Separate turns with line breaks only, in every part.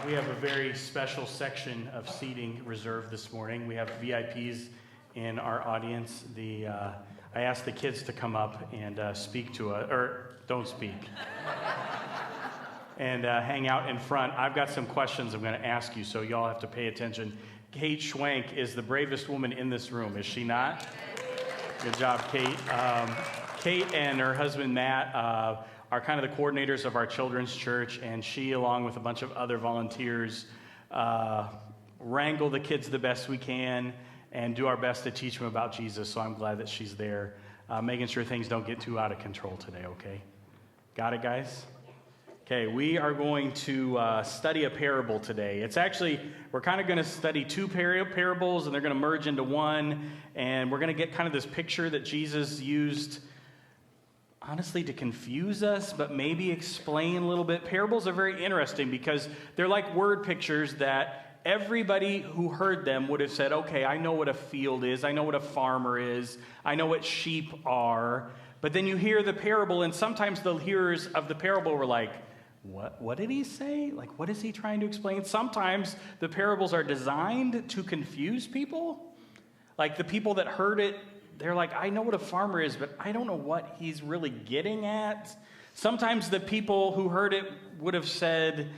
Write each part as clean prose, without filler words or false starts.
We have a very special section of seating reserved this morning. We have VIPs in our audience. I asked the kids to come up and speak to us, or don't speak, and hang out in front. I've got some questions I'm going to ask you, so y'all have to pay attention. Kate Schwank is the bravest woman in this room, is she not? Good job, Kate. Kate and her husband, Matt, are kind of the coordinators of our children's church, and she, along with a bunch of other volunteers, wrangle the kids the best we can and do our best to teach them about Jesus, so I'm glad that she's there, making sure things don't get too out of control today, okay? Got it, guys? Okay, we are going to study a parable today. It's actually, we're kind of going to study two parables, and they're going to merge into one, and we're going to get kind of this picture that Jesus used, honestly, to confuse us, but maybe explain a little bit. Parables are very interesting because they're like word pictures that everybody who heard them would have said, okay, I know what a field is, I know what a farmer is, I know what sheep are. But then you hear the parable, and sometimes the hearers of the parable were like, what did he say? Like, what is he trying to explain? Sometimes the parables are designed to confuse people. Like the people that heard it, they're like, I know what a farmer is, but I don't know what he's really getting at. Sometimes the people who heard it would have said,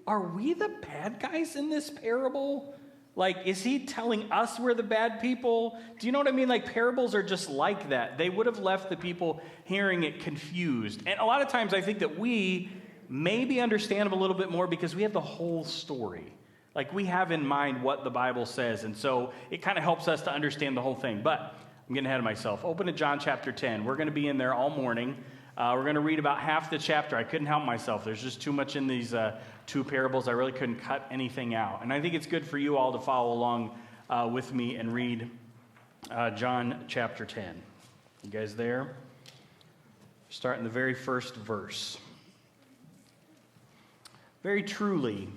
are we the bad guys in this parable? Like, is he telling us we're the bad people? Do you know what I mean? Like, parables are just like that. They would have left the people hearing it confused. And a lot of times I think that we maybe understand them a little bit more because we have the whole story. Like, we have in mind what the Bible says, and so it kind of helps us to understand the whole thing. But I'm getting ahead of myself. Open to John chapter 10. We're going to be in there all morning. We're going to read about half the chapter. I couldn't help myself. There's just too much in these two parables. I really couldn't cut anything out. And I think it's good for you all to follow along with me and read John chapter 10. You guys there? Start in the very first verse. Very truly,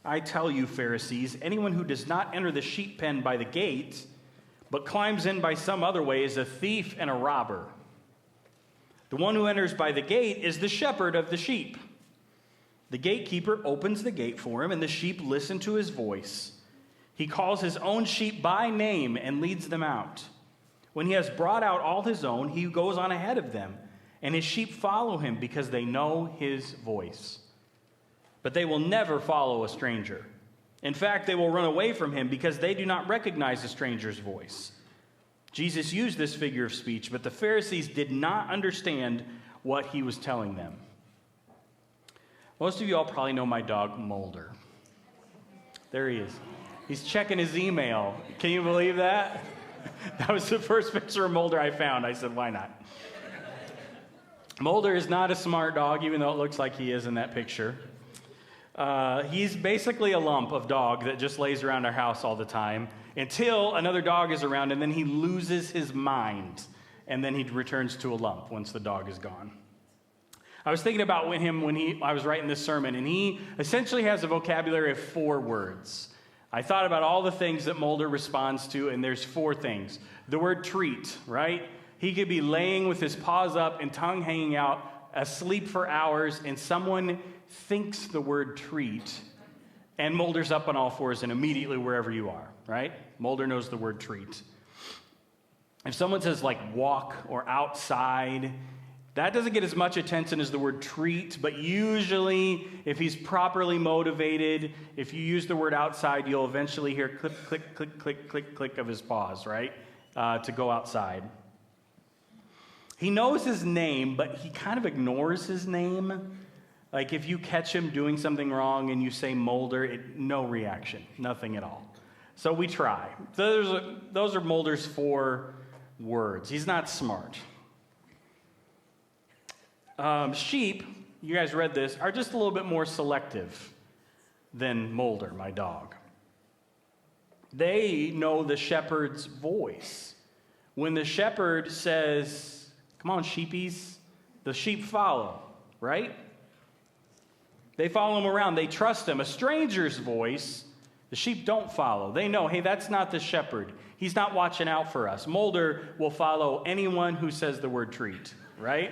I tell you, Pharisees, anyone who does not enter the sheep pen by the gate, but climbs in by some other way, is a thief and a robber. The one who enters by the gate is the shepherd of the sheep. The gatekeeper opens the gate for him, and the sheep listen to his voice. He calls his own sheep by name and leads them out. When he has brought out all his own, he goes on ahead of them, and his sheep follow him because they know his voice. But they will never follow a stranger. In fact, they will run away from him because they do not recognize a stranger's voice. Jesus used this figure of speech, but the Pharisees did not understand what he was telling them. Most of you all probably know my dog, Mulder. There he is. He's checking his email. Can you believe that? That was the first picture of Mulder I found. I said, why not? Mulder is not a smart dog, even though it looks like he is in that picture. He's basically a lump of dog that just lays around our house all the time until another dog is around, and then he loses his mind, and then he returns to a lump once the dog is gone. I was thinking about him when I was writing this sermon, and he essentially has a vocabulary of 4 words. I thought about all the things that Mulder responds to, and there's 4 things. The word treat, right? He could be laying with his paws up and tongue hanging out, asleep for hours, and someone thinks the word treat, and Mulder's up on all fours and immediately wherever you are, right? Mulder knows the word treat. If someone says like walk or outside, that doesn't get as much attention as the word treat, but usually if he's properly motivated, if you use the word outside, you'll eventually hear click, click, click, click, click, click of his paws, right? To go outside. He knows his name, but he kind of ignores his name. Like if you catch him doing something wrong and you say Mulder, no reaction, nothing at all. So we try. So those are Mulder's 4 words. He's not smart. Sheep, you guys read this, are just a little bit more selective than Mulder, my dog. They know the shepherd's voice. When the shepherd says, come on, sheepies, the sheep follow, right? They follow him around. They trust him. A stranger's voice, the sheep don't follow. They know, hey, that's not the shepherd. He's not watching out for us. Mulder will follow anyone who says the word treat, right?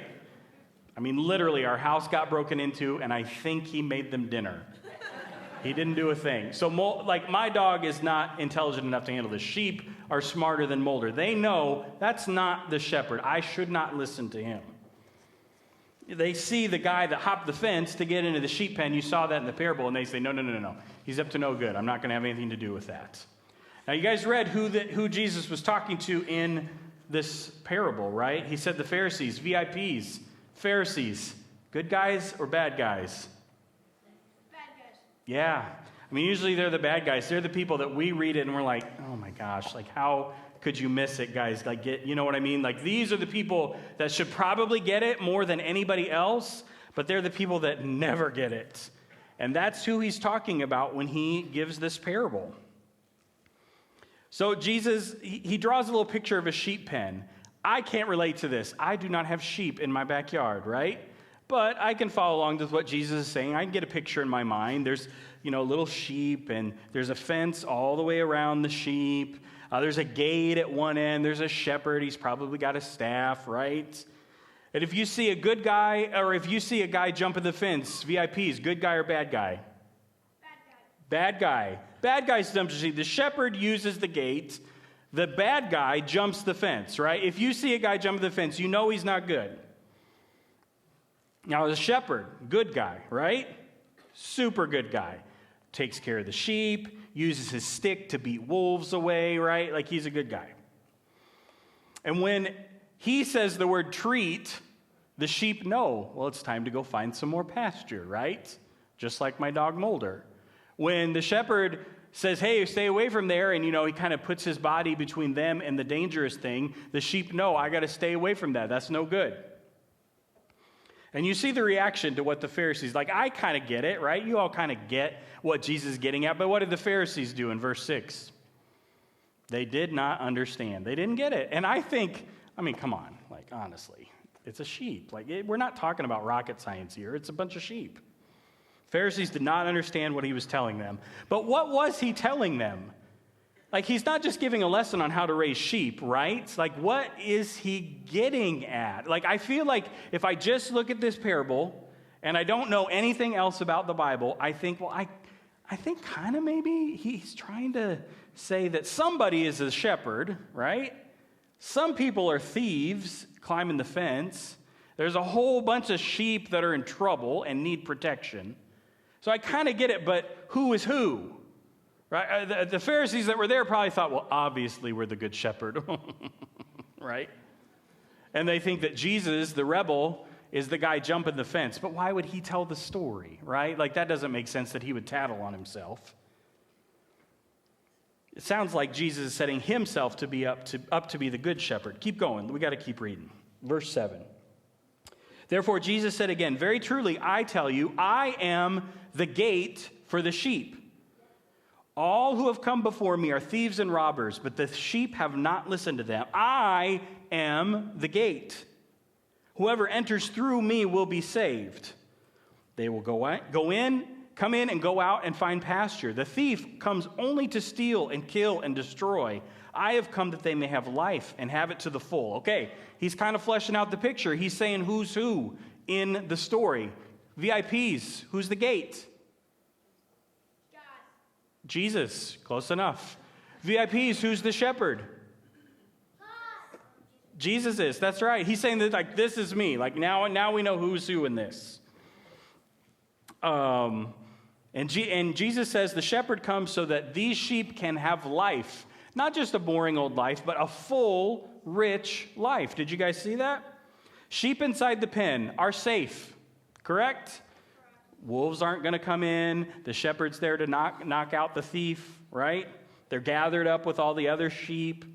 I mean, literally, our house got broken into, and I think he made them dinner. He didn't do a thing. So, like, my dog is not intelligent enough to handle this. Sheep are smarter than Mulder. They know that's not the shepherd. I should not listen to him. They see the guy that hopped the fence to get into the sheep pen. You saw that in the parable, and they say, no. He's up to no good. I'm not going to have anything to do with that. Now, you guys read who Jesus was talking to in this parable, right? He said the Pharisees, VIPs, Pharisees, good guys or bad guys?
Bad guys.
Yeah. I mean, usually they're the bad guys. They're the people that we read it and we're like, oh my gosh, like how could you miss it, guys? Like, you know what I mean? Like, these are the people that should probably get it more than anybody else, but they're the people that never get it. And that's who he's talking about when he gives this parable. So Jesus, he draws a little picture of a sheep pen. I can't relate to this. I do not have sheep in my backyard, right? But I can follow along with what Jesus is saying. I can get a picture in my mind. There's, little sheep, and there's a fence all the way around the sheep. There's a gate at one end. There's a shepherd. He's probably got a staff, right? And if you see a good guy, or if you see a guy jumping the fence, VIPs, good guy or bad guy?
Bad guy.
Bad guy. Bad guy jumps the sheep. The shepherd uses the gate. The bad guy jumps the fence, right? If you see a guy jumping the fence, you know he's not good. Now, the shepherd, good guy, right? Super good guy. Takes care of the sheep, uses his stick to beat wolves away, right? Like, he's a good guy. And when he says the word treat, the sheep know, well, it's time to go find some more pasture, right? Just like my dog Mulder. When the shepherd says, hey, stay away from there, and, he kind of puts his body between them and the dangerous thing, the sheep know, I got to stay away from that. That's no good. And you see the reaction to what the Pharisees, like, I kind of get it, right? You all kind of get what Jesus is getting at, but what did the Pharisees do in verse 6? They did not understand. They didn't get it. And I think, come on, like, honestly, it's a sheep. Like, we're not talking about rocket science here. It's a bunch of sheep. Pharisees did not understand what he was telling them. But what was he telling them? Like, he's not just giving a lesson on how to raise sheep, right? Like, what is he getting at? Like, I feel like if I just look at this parable and I don't know anything else about the Bible, I think, well, I think kind of maybe he's trying to say that somebody is a shepherd, right? Some people are thieves climbing the fence. There's a whole bunch of sheep that are in trouble and need protection. So I kind of get it, but who is who? Right? The Pharisees that were there probably thought, well, obviously we're the good shepherd, right? And they think that Jesus, the rebel, is the guy jumping the fence. But why would he tell the story, right? Like, that doesn't make sense that he would tattle on himself. It sounds like Jesus is setting himself to be up to be the good shepherd. Keep going. We got to keep reading. Verse 7. Therefore, Jesus said again, very truly, I tell you, I am the gate for the sheep. All who have come before me are thieves and robbers, but the sheep have not listened to them. I am the gate. Whoever enters through me will be saved. They will come in and go out and find pasture. The thief comes only to steal and kill and destroy. I have come that they may have life and have it to the full. Okay, he's kind of fleshing out the picture. He's saying who's who in the story. VIPs, who's the gate? Jesus, close enough. VIPs, who's the shepherd? Jesus is, that's right. He's saying that, like, this is me. Like, now we know who's who in this. And Jesus says the shepherd comes so that these sheep can have life. Not just a boring old life, but a full, rich life. Did you guys see that? Sheep inside the pen are safe, correct? Wolves aren't going to come in. The shepherd's there to knock out the thief, right? They're gathered up with all the other sheep.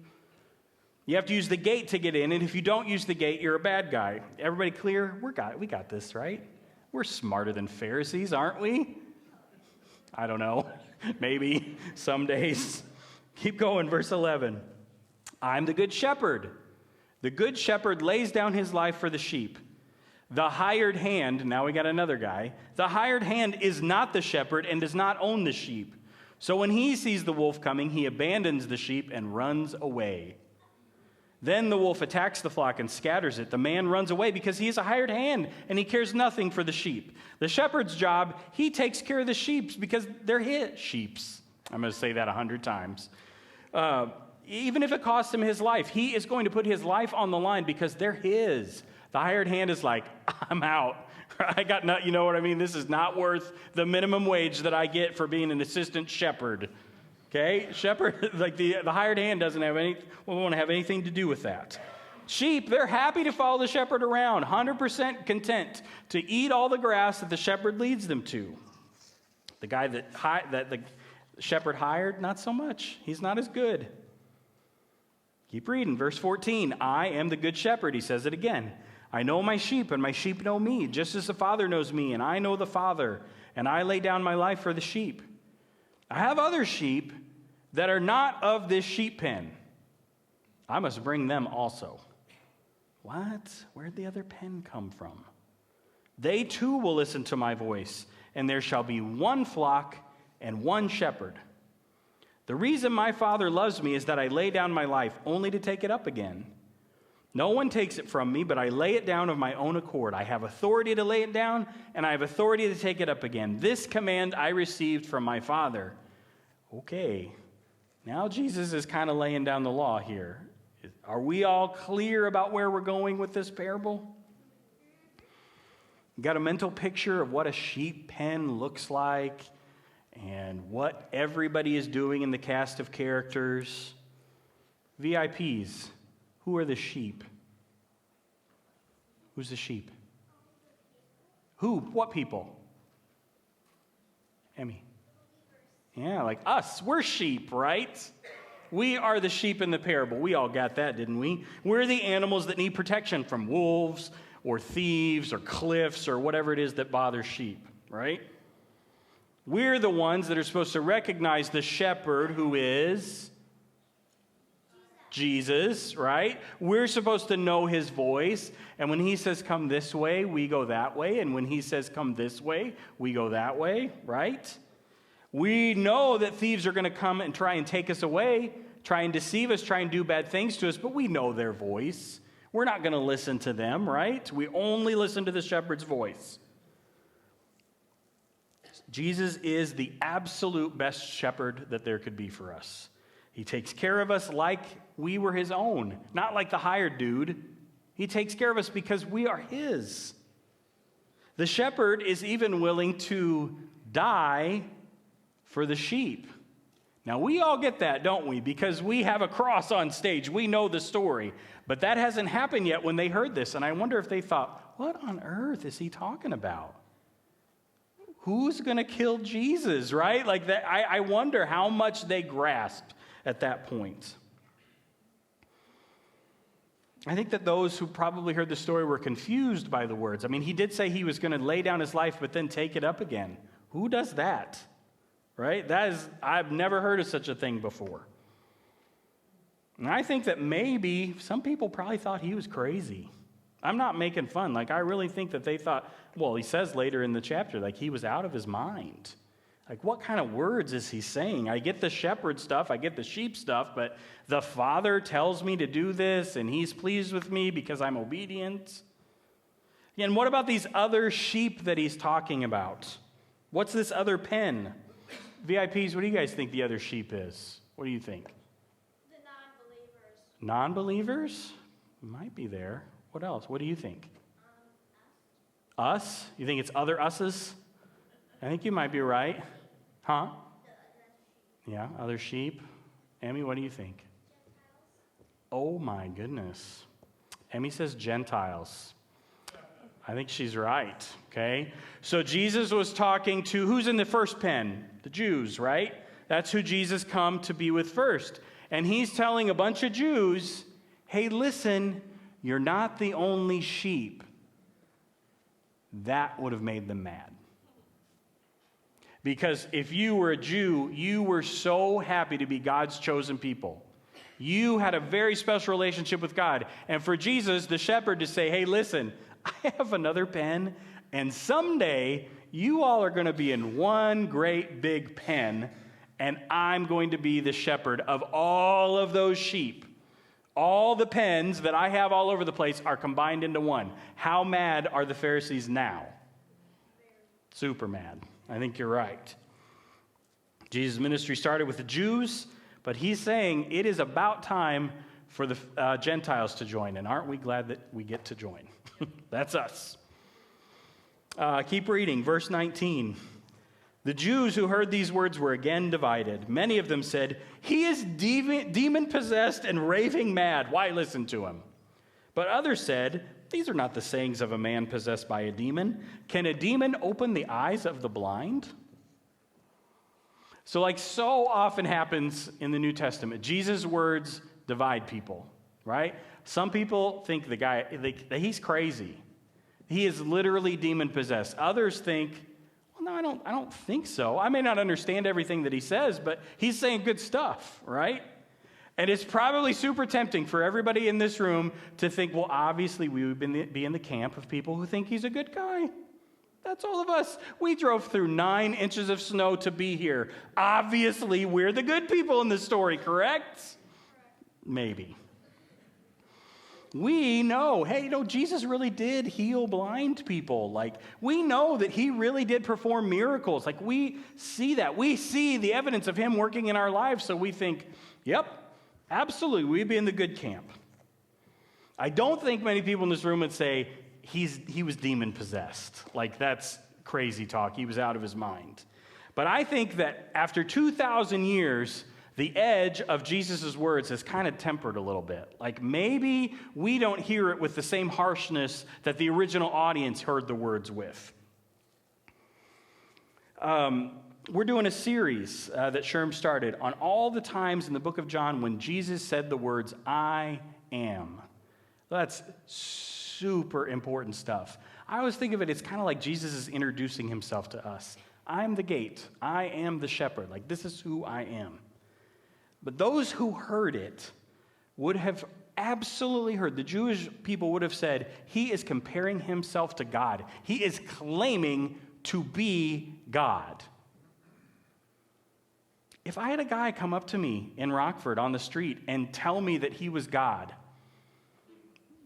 You have to use the gate to get in, and if you don't use the gate, you're a bad guy. Everybody clear? We got this, right? We're smarter than Pharisees, aren't we? I don't know. Maybe some days. Keep going, verse 11. I'm the good shepherd. The good shepherd lays down his life for the sheep. The hired hand, now we got another guy. The hired hand is not the shepherd and does not own the sheep. So when he sees the wolf coming, he abandons the sheep and runs away. Then the wolf attacks the flock and scatters it. The man runs away because he is a hired hand and he cares nothing for the sheep. The shepherd's job, he takes care of the sheep because they're his sheeps. I'm going to say that 100 times. Even if it costs him his life, he is going to put his life on the line because they're his. The hired hand is like, I'm out. I got not, you know what I mean? This is not worth the minimum wage that I get for being an assistant shepherd. Okay? Shepherd, like the hired hand won't want to have anything to do with that. Sheep, they're happy to follow the shepherd around, 100% content to eat all the grass that the shepherd leads them to. The guy that the shepherd hired, not so much. He's not as good. Keep reading, verse 14. I am the good shepherd, he says it again. I know my sheep, and my sheep know me, just as the Father knows me, and I know the Father, and I lay down my life for the sheep. I have other sheep that are not of this sheep pen. I must bring them also. What? Where'd the other pen come from? They too will listen to my voice, and there shall be one flock and one shepherd. The reason my Father loves me is that I lay down my life only to take it up again. No one takes it from me, but I lay it down of my own accord. I have authority to lay it down, and I have authority to take it up again. This command I received from my Father. Okay, now Jesus is kind of laying down the law here. Are we all clear about where we're going with this parable? You got a mental picture of what a sheep pen looks like and what everybody is doing in the cast of characters? VIPs, who are the sheep? Who's the sheep? Who? What people? Emmy. Yeah, like us. We're sheep, right? We are the sheep in the parable. We all got that, didn't we? We're the animals that need protection from wolves or thieves or cliffs or whatever it is that bothers sheep, right? We're the ones that are supposed to recognize the shepherd who is Jesus, right? We're supposed to know his voice. And when he says, come this way, we go that way. And when he says, come this way, we go that way, right? We know that thieves are going to come and try and take us away, try and deceive us, try and do bad things to us, but we know their voice. We're not going to listen to them, right? We only listen to the shepherd's voice. Jesus is the absolute best shepherd that there could be for us. He takes care of us like we were his own, not like the hired dude. He takes care of us because we are his. The shepherd is even willing to die for the sheep. Now, we all get that, don't we? Because we have a cross on stage. We know the story. But that hasn't happened yet when they heard this. And I wonder if they thought, what on earth is he talking about? Who's going to kill Jesus, right? Like that. I wonder how much they grasped at that point. I think that those who probably heard the story were confused by the words. I mean, he did say he was going to lay down his life, but then take it up again. Who does that? Right? I've never heard of such a thing before. And I think that maybe some people probably thought he was crazy. I'm not making fun. Like, I really think that they thought, well, he says later in the chapter, like he was out of his mind. Like, what kind of words is he saying? I get the shepherd stuff, I get the sheep stuff, but the Father tells me to do this, and he's pleased with me because I'm obedient. And what about these other sheep that he's talking about? What's this other pen? VIPs, what do you guys think the other sheep is? What do you think?
The non-believers.
Non-believers? Might be there. What else? What do you think? Us? You think it's other us's? I think you might be right. Huh? Yeah, other sheep. Emmy, what do you think? Gentiles. Oh my goodness. Emmy says Gentiles. I think she's right, okay? So Jesus was talking to, who's in the first pen? The Jews, right? That's who Jesus come to be with first. And he's telling a bunch of Jews, hey, listen, you're not the only sheep. That would have made them mad. Because if you were a Jew, you were so happy to be God's chosen people. You had a very special relationship with God. And for Jesus, the shepherd, to say, hey, listen, I have another pen, and someday you all are going to be in one great big pen, and I'm going to be the shepherd of all of those sheep. All the pens that I have all over the place are combined into one. How mad are the Pharisees now? Super mad. I think you're right. Jesus' ministry started with the Jews, but he's saying it is about time for the Gentiles to join. And aren't we glad that we get to join? That's us. Keep reading, verse 19. The Jews who heard these words were again divided. Many of them said, "He is demon-possessed and raving mad. Why listen to him?" But others said, "These are not the sayings of a man possessed by a demon. Can a demon open the eyes of the blind?" So like so often happens in the New Testament, Jesus' words divide people, right? Some people think the guy, he's crazy. He is literally demon-possessed. Others think, well, no, I don't think so. I may not understand everything that he says, but he's saying good stuff, right? And it's probably super tempting for everybody in this room to think, well, obviously we would be in the camp of people who think he's a good guy. That's all of us. We drove through 9 inches of snow to be here. Obviously, we're the good people in this story, correct? Maybe. We know, hey, Jesus really did heal blind people. Like, we know that he really did perform miracles. Like, we see that. We see the evidence of him working in our lives, so we think, yep, absolutely, we'd be in the good camp. I don't think many people in this room would say he was demon-possessed. Like, that's crazy talk. He was out of his mind. But I think that after 2,000 years, the edge of Jesus' words has kind of tempered a little bit. Like maybe we don't hear it with the same harshness that the original audience heard the words with. We're doing a series that Sherm started on all the times in the book of John when Jesus said the words, "I am." That's super important stuff. I always think of it, it's kind of like Jesus is introducing himself to us. I'm the gate. I am the shepherd. Like, this is who I am. But those who heard it would have absolutely heard. The Jewish people would have said, he is comparing himself to God. He is claiming to be God. If I had a guy come up to me in Rockford on the street and tell me that he was God,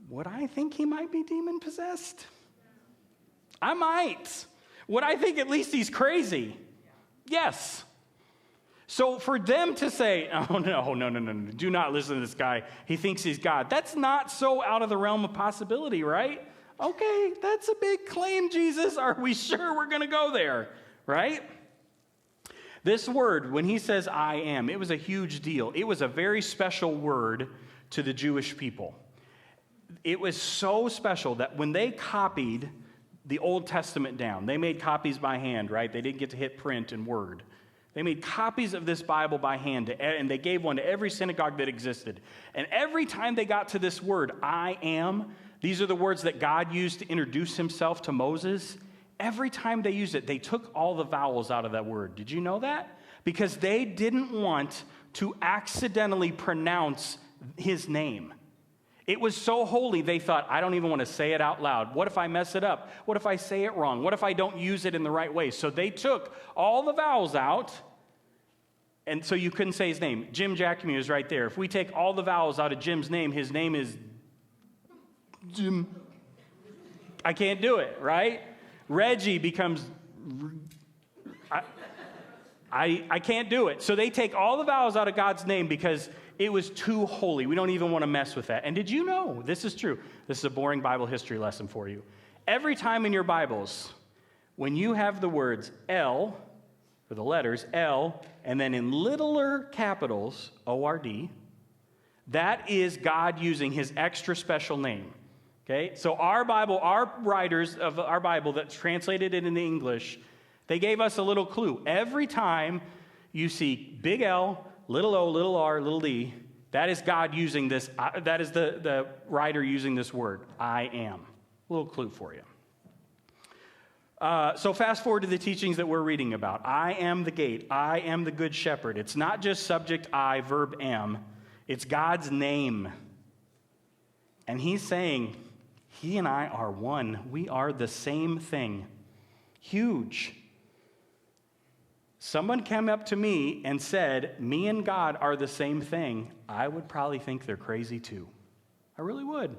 would I think he might be demon-possessed? I might. Would I think at least he's crazy? Yes. So for them to say, oh, no, do not listen to this guy. He thinks he's God. That's not so out of the realm of possibility, right? Okay, that's a big claim, Jesus. Are we sure we're going to go there, right? This word, when he says I am, it was a huge deal. It was a very special word to the Jewish people. It was so special that when they copied the Old Testament down, they made copies by hand, right? They didn't get to hit print and Word. They made copies of this Bible by hand, and they gave one to every synagogue that existed. And every time they got to this word, I am, these are the words that God used to introduce himself to Moses. Every time they used it, they took all the vowels out of that word. Did you know that? Because they didn't want to accidentally pronounce his name. It was so holy, they thought, I don't even want to say it out loud. What if I mess it up? What if I say it wrong? What if I don't use it in the right way? So they took all the vowels out, and so you couldn't say his name. Jim Jackamy is right there. If we take all the vowels out of Jim's name, his name is Jim. I can't do it, right? Reggie becomes... I can't do it. So they take all the vowels out of God's name because it was too holy. We don't even want to mess with that. And did you know, this is true. This is a boring Bible history lesson for you. Every time in your Bibles, when you have the words L, or the letters L, and then in littler capitals, O-R-D, that is God using his extra special name. Okay? So our Bible, our writers of our Bible that translated it into English, they gave us a little clue. Every time you see big L, little o, little r, little d, that is God using this, that is the writer using this word, I am. A little clue for you. So fast forward to the teachings that we're reading about. I am the gate. I am the good shepherd. It's not just subject I, verb am. It's God's name. And he's saying, he and I are one. We are the same thing. Huge. someone came up to me and said, me and God are the same thing, I would probably think they're crazy too. I really would.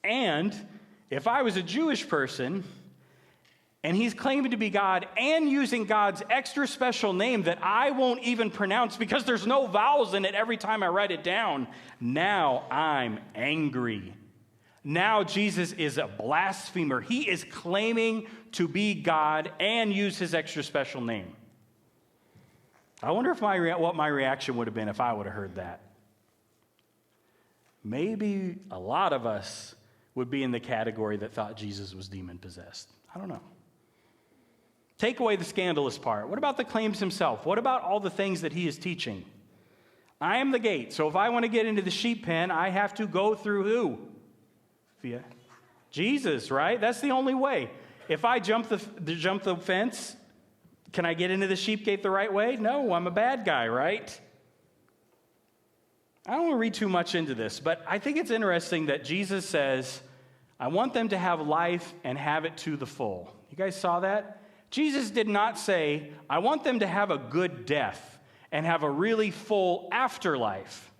And if I was a Jewish person, and he's claiming to be God and using God's extra special name that I won't even pronounce because there's no vowels in it every time I write it down, now I'm angry. Now Jesus is a blasphemer. He is claiming to be God and use his extra special name. I wonder if what my reaction would have been if I would have heard that. Maybe a lot of us would be in the category that thought Jesus was demon-possessed. I don't know. Take away the scandalous part. What about the claims himself? What about all the things that he is teaching? I am the gate, so if I want to get into the sheep pen, I have to go through who? Via Jesus, right? That's the only way. If I jump the fence, can I get into the sheep gate the right way? No, I'm a bad guy, right? I don't want to read too much into this, but I think it's interesting that Jesus says, I want them to have life and have it to the full. You guys saw that? Jesus did not say, I want them to have a good death and have a really full afterlife.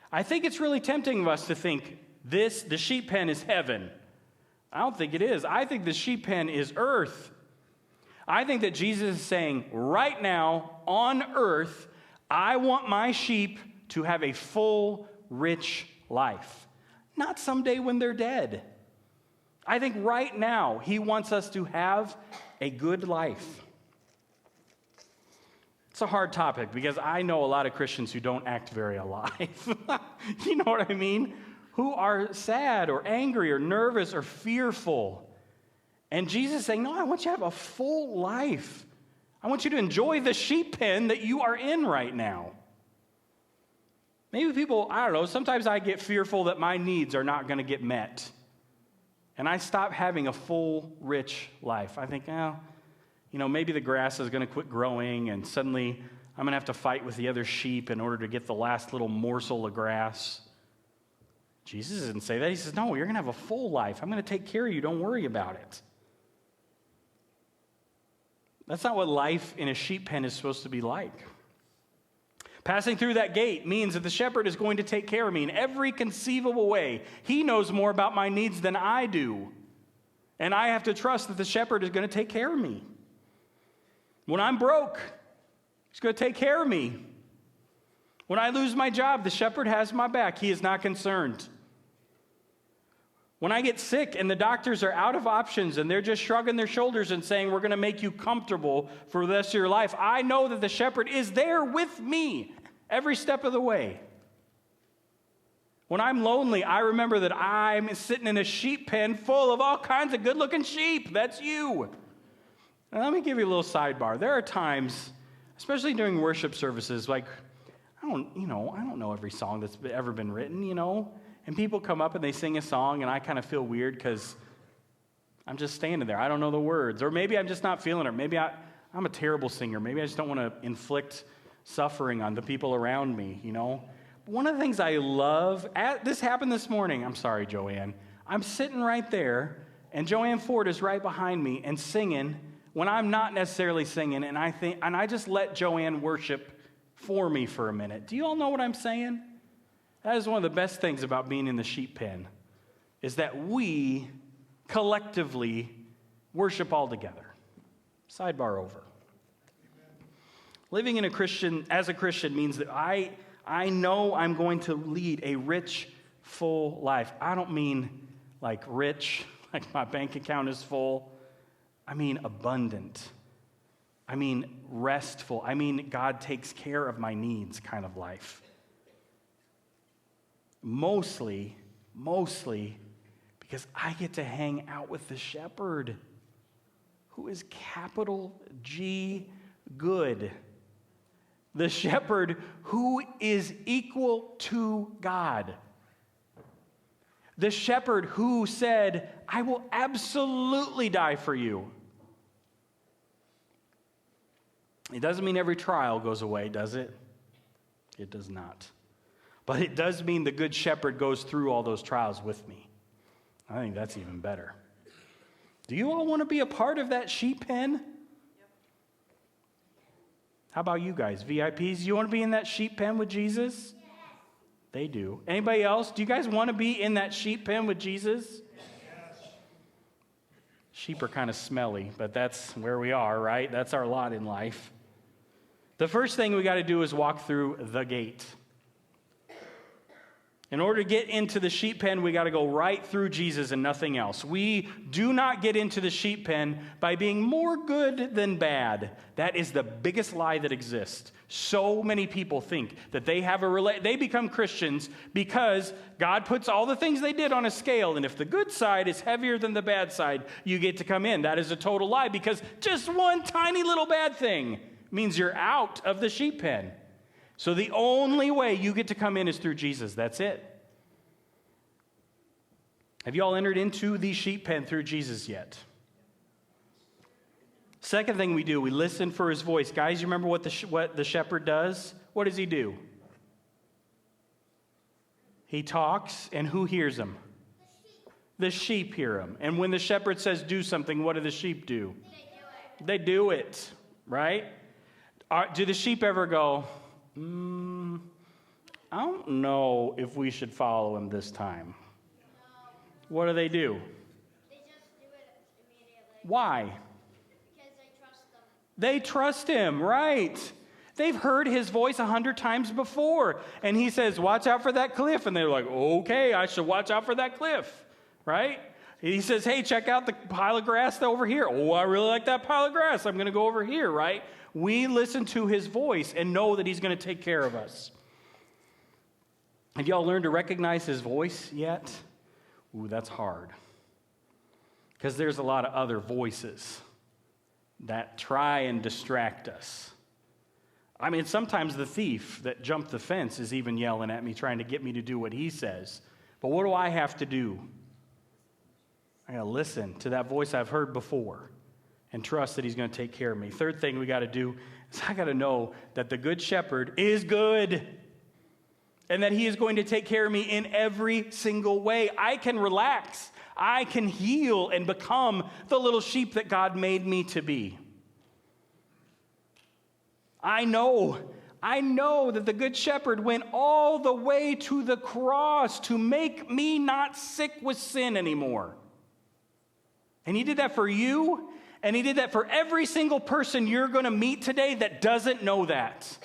I think it's really tempting of us to think the sheep pen is heaven. I don't think it is. I think the sheep pen is earth. I think that Jesus is saying, right now on earth, I want my sheep to have a full, rich life. Not someday when they're dead. I think right now he wants us to have a good life. It's a hard topic because I know a lot of Christians who don't act very alive. You know what I mean? Who are sad or angry or nervous or fearful. And Jesus is saying, no, I want you to have a full life. I want you to enjoy the sheep pen that you are in right now. Maybe people, I don't know, sometimes I get fearful that my needs are not going to get met. And I stop having a full, rich life. I think, maybe the grass is going to quit growing and suddenly I'm going to have to fight with the other sheep in order to get the last little morsel of grass. Jesus didn't say that. He says, no, you're going to have a full life. I'm going to take care of you. Don't worry about it. That's not what life in a sheep pen is supposed to be like. Passing through that gate means that the shepherd is going to take care of me in every conceivable way. He knows more about my needs than I do. And I have to trust that the shepherd is going to take care of me. When I'm broke, he's going to take care of me. When I lose my job, the shepherd has my back. He is not concerned. When I get sick and the doctors are out of options and they're just shrugging their shoulders and saying, we're going to make you comfortable for the rest of your life, I know that the shepherd is there with me every step of the way. When I'm lonely, I remember that I'm sitting in a sheep pen full of all kinds of good-looking sheep. That's you. And let me give you a little sidebar. There are times, especially during worship services, like, I don't know every song that's ever been written, And people come up and they sing a song, and I kind of feel weird because I'm just standing there. I don't know the words. Or maybe I'm just not feeling it. Maybe I'm a terrible singer. Maybe I just don't want to inflict suffering on the people around me, One of the things I love, this happened this morning. I'm sorry, Joanne. I'm sitting right there, and Joanne Ford is right behind me and singing when I'm not necessarily singing, and I just let Joanne worship for me for a minute. Do you all know what I'm saying? That is one of the best things about being in the sheep pen, is that we collectively worship all together. Sidebar over. Living as a Christian means that I know I'm going to lead a rich, full life. I don't mean like rich, like my bank account is full. I mean abundant. I mean restful. I mean God takes care of my needs kind of life. Mostly because I get to hang out with the shepherd, who is capital G good. The shepherd who is equal to God. The shepherd who said, I will absolutely die for you. It doesn't mean every trial goes away, does it? It does not. But it does mean the good shepherd goes through all those trials with me. I think that's even better. Do you all want to be a part of that sheep pen? Yep. How about you guys, VIPs? You want to be in that sheep pen with Jesus? Yes. They do. Anybody else? Do you guys want to be in that sheep pen with Jesus? Yes. Sheep are kind of smelly, but that's where we are, right? That's our lot in life. The first thing we got to do is walk through the gate. In order to get into the sheep pen, we got to go right through Jesus and nothing else. We do not get into the sheep pen by being more good than bad. That is the biggest lie that exists. So many people think that they become Christians because God puts all the things they did on a scale, and if the good side is heavier than the bad side, you get to come in. That is a total lie, because just one tiny little bad thing means you're out of the sheep pen. So the only way you get to come in is through Jesus. That's it. Have you all entered into the sheep pen through Jesus yet? Second thing we do, we listen for his voice. Guys, you remember what the shepherd does? What does he do? He talks, and who hears him? The sheep hear him. And when the shepherd says do something, what do the sheep do? They do it, right? Do the sheep ever go, I don't know if we should follow him this time? No. What do? They just do it immediately. Why? Because they trust him. They trust him, right. They've heard his voice 100 times before. And he says, watch out for that cliff. And they're like, okay, I should watch out for that cliff, right? He says, hey, check out the pile of grass over here. Oh, I really like that pile of grass. I'm going to go over here, right? We listen to his voice and know that he's going to take care of us. Have y'all learned to recognize his voice yet? Ooh, that's hard. Because there's a lot of other voices that try and distract us. I mean, sometimes the thief that jumped the fence is even yelling at me, trying to get me to do what he says. But what do I have to do? I got to listen to that voice I've heard before and trust that he's going to take care of me. Third thing we got to do is I got to know that the good shepherd is good and that he is going to take care of me in every single way. I can relax. I can heal and become the little sheep that God made me to be. I know that the good shepherd went all the way to the cross to make me not sick with sin anymore. And he did that for you, and he did that for every single person you're going to meet today that doesn't know that.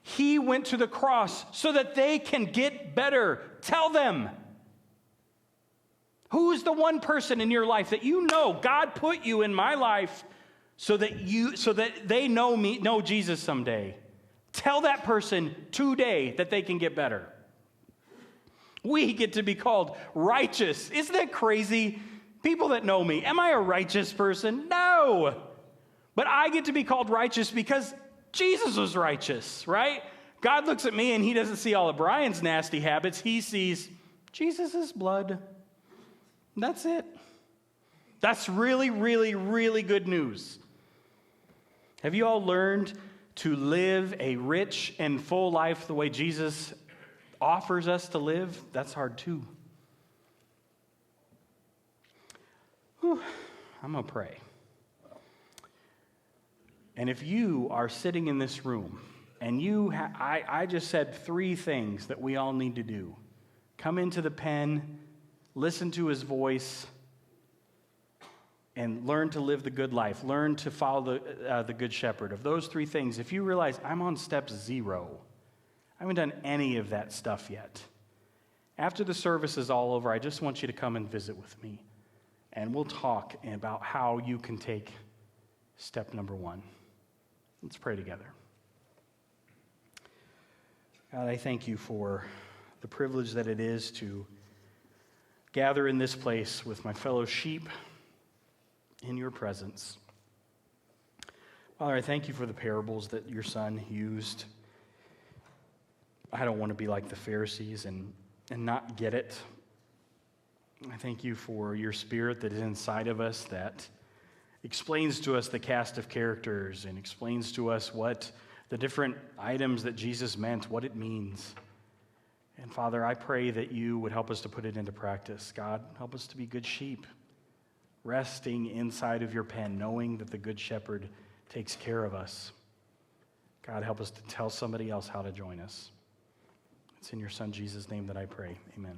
He went to the cross so that they can get better. Tell them. Who's the one person in your life that you know God put you in my life so that they know Jesus someday? Tell that person today that they can get better. We get to be called righteous. Isn't that crazy? People that know me, am I a righteous person? No. But I get to be called righteous because Jesus was righteous, right? God looks at me and he doesn't see all of Brian's nasty habits. He sees Jesus' blood. That's it. That's really, really, really good news. Have you all learned to live a rich and full life the way Jesus offers us to live? That's hard too. Whew. I'm going to pray. And if you are sitting in this room and I just said 3 things that we all need to do. Come into the pen, listen to his voice, and learn to live the good life. Learn to follow the good shepherd. Of those 3 things, if you realize I'm on step 0, I haven't done any of that stuff yet. After the service is all over, I just want you to come and visit with me. And we'll talk about how you can take step number 1. Let's pray together. God, I thank you for the privilege that it is to gather in this place with my fellow sheep in your presence. Father, I thank you for the parables that your son used. I don't want to be like the Pharisees and not get it. I thank you for your spirit that is inside of us that explains to us the cast of characters and explains to us what the different items that Jesus meant, what it means. And Father, I pray that you would help us to put it into practice. God, help us to be good sheep, resting inside of your pen, knowing that the good shepherd takes care of us. God, help us to tell somebody else how to join us. It's in your Son Jesus' name that I pray. Amen.